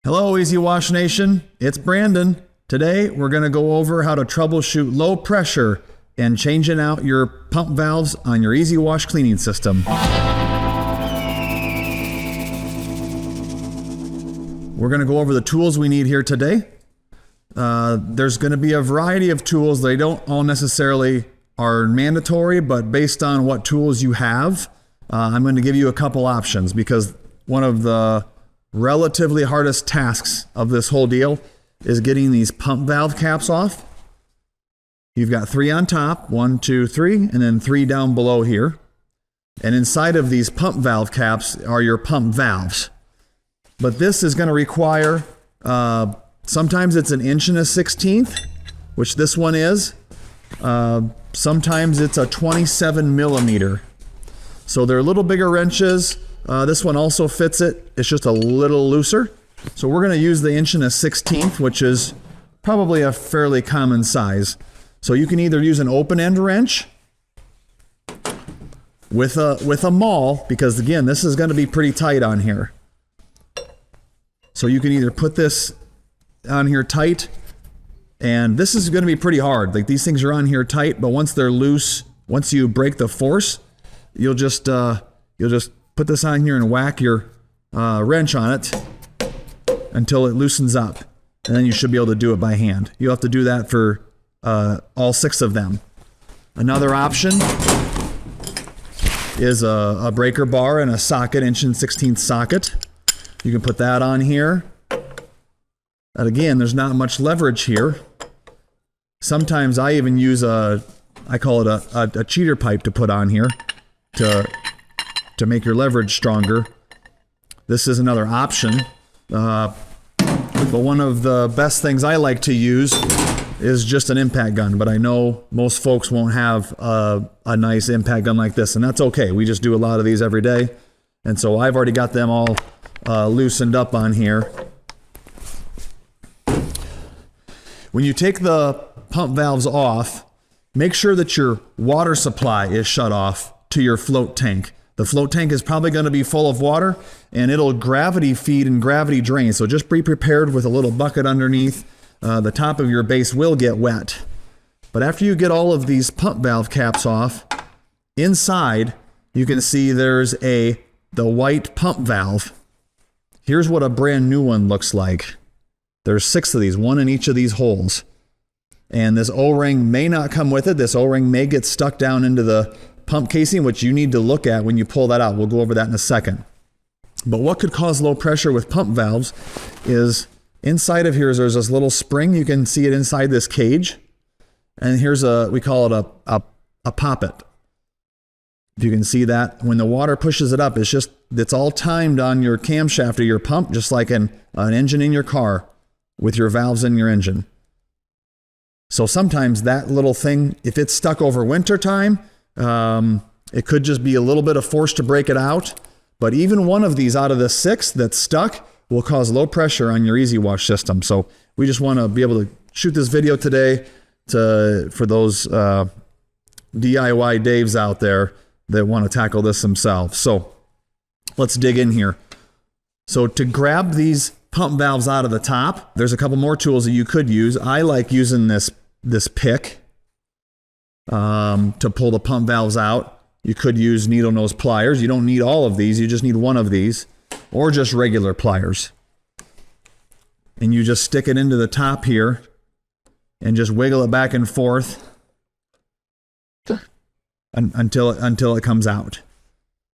Hello, Easiwash Nation. It's Brandon. Today, we're going to go over how to troubleshoot low pressure and changing out your pump valves on your Easiwash cleaning system. We're going to go over the tools we need here today. There's going to be a variety of tools. They don't all necessarily are mandatory, but based on what tools you have, I'm going to give you a couple options because one of the relatively hardest tasks of this whole deal is getting these pump valve caps off. You've got 3 on top, 1, 2, 3, and then 3 down below here. And inside of these pump valve caps are your pump valves. But this is going to require, sometimes it's 1 1/16", which this one is. Sometimes it's a 27 millimeter. So they're a little bigger wrenches. This one also fits it. It's just a little looser. So we're going to use the 1 1/16", which is probably a fairly common size. So you can either use an open end wrench with a maul, because again, this is going to be pretty tight on here. So you can either put this on here tight, and this is going to be pretty hard. Like, these things are on here tight, but once they're loose, once you break the force, you'll just put this on here and whack your wrench on it until it loosens up, and then you should be able to do it by hand. You'll have to do that for all 6 of them. Another option is a breaker bar and a socket, 1 1/16" socket. You can put that on here. And again, there's not much leverage here. Sometimes I even use I call it a cheater pipe to put on here to make your leverage stronger. This is another option. But one of the best things I like to use is just an impact gun. But I know most folks won't have a nice impact gun like this, and that's okay. We just do a lot of these every day. And so I've already got them all loosened up on here. When you take the pump valves off, make sure that your water supply is shut off to your float tank. The float tank is probably going to be full of water, and it'll gravity feed and gravity drain. So just be prepared with a little bucket underneath. The top of your base will get wet. But after you get all of these pump valve caps off, inside you can see there's the white pump valve. Here's what a brand new one looks like. There's 6 of these, 1 in each of these holes. And this O-ring may not come with it. This O-ring may get stuck down into the pump casing, which you need to look at when you pull that out. We'll go over that in a second. But what could cause low pressure with pump valves is inside of here, there's this little spring. You can see it inside this cage. And here's we call it a poppet. If you can see that, when the water pushes it up, it's all timed on your camshaft of your pump, just like an engine in your car with your valves in your engine. So sometimes that little thing, if it's stuck over winter time, it could just be a little bit of force to break it out. But even one of these out of the 6 that's stuck will cause low pressure on your Easiwash system. So we just want to be able to shoot this video today for those DIY Daves out there that want to tackle this themselves. So let's dig in here. So to grab these pump valves out of the top, there's a couple more tools that you could use. I like using this pick to pull the pump valves out. You could use needle nose pliers. You don't need all of these. You just need one of these, or just regular pliers. And you just stick it into the top here and just wiggle it back and forth until it comes out.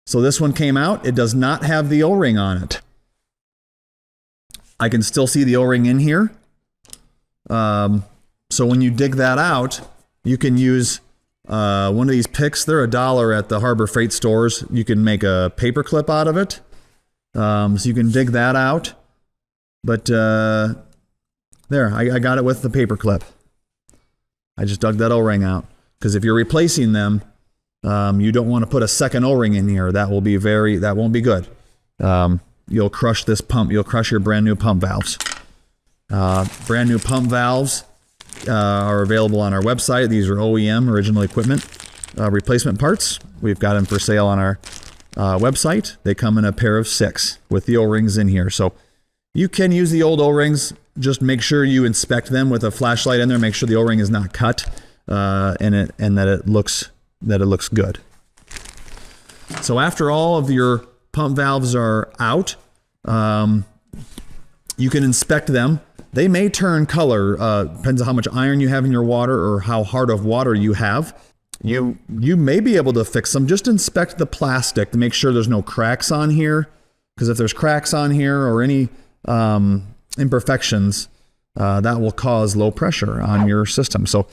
So this one came out. It does not have the O-ring on it. I can still see the O-ring in here. So when you dig that out, you can use one of these picks. They're $1 at the Harbor Freight stores. You can make a paper clip out of it. So you can dig that out. But there, I got it with the paper clip. I just dug that O-ring out. Because if you're replacing them, you don't want to put a second O-ring in here. That won't be good. You'll crush this pump. You'll crush your brand new pump valves. Brand new pump valves are available on our website. These are OEM, original equipment replacement parts. We've got them for sale on our website. They come in a pair of 6 with the O-rings in here. So You can use the old O-rings. Just make sure you inspect them with a flashlight in there. Make sure the O-ring is not cut and that it looks good. So after all of your pump valves are out, you can inspect them. They may turn color, depends on how much iron you have in your water or how hard of water you have. You may be able to fix them. Just inspect the plastic to make sure there's no cracks on here, because if there's cracks on here or any imperfections, that will cause low pressure on your system. So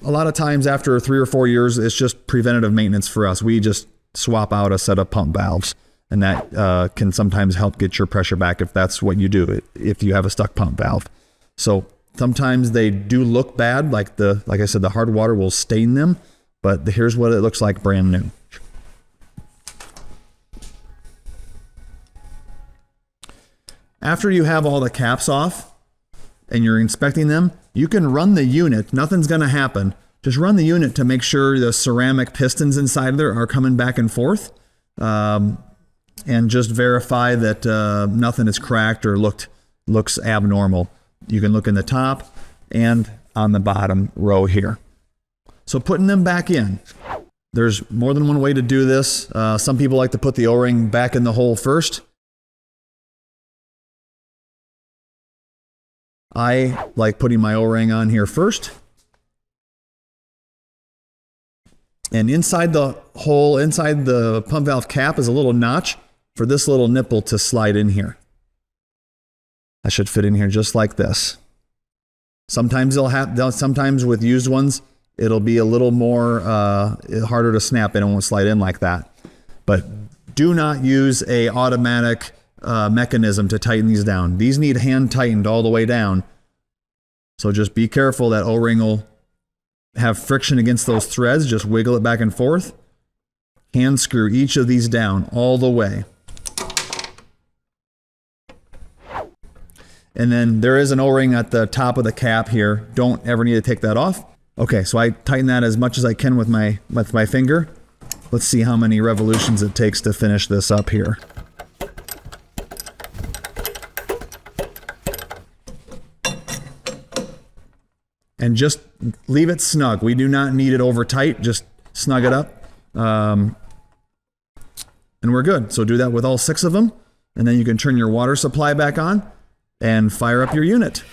a lot of times after 3 or 4 years, it's just preventative maintenance for us. We just swap out a set of pump valves, and that can sometimes help get your pressure back if that's what you do, if you have a stuck pump valve. So sometimes they do look bad, like I said, the hard water will stain them, but here's what it looks like brand new. After you have all the caps off and you're inspecting them, you can run the unit. Nothing's going to happen. Just run the unit to make sure the ceramic pistons inside there are coming back and forth. And just verify that nothing is cracked or looks abnormal. You can look in the top and on the bottom row here. So putting them back in. There's more than one way to do this. Some people like to put the O-ring back in the hole first. I like putting my O-ring on here first. And inside the hole, inside the pump valve cap is a little notch for this little nipple to slide in here. I should fit in here just like this. Sometimes sometimes with used ones, it'll be a little more harder to snap in and won't slide in like that. But do not use a automatic mechanism to tighten these down. These need hand tightened all the way down. So just be careful that O-ring will have friction against those threads. Just wiggle it back and forth. Hand screw each of these down all the way. And then there is an O-ring at the top of the cap here. Don't ever need to take that off. Okay, so I tighten that as much as I can with my finger. Let's see how many revolutions it takes to finish this up here. And just leave it snug. We do not need it over tight. Just snug it up. And we're good. So do that with all 6 of them. And then you can turn your water supply back on and fire up your unit.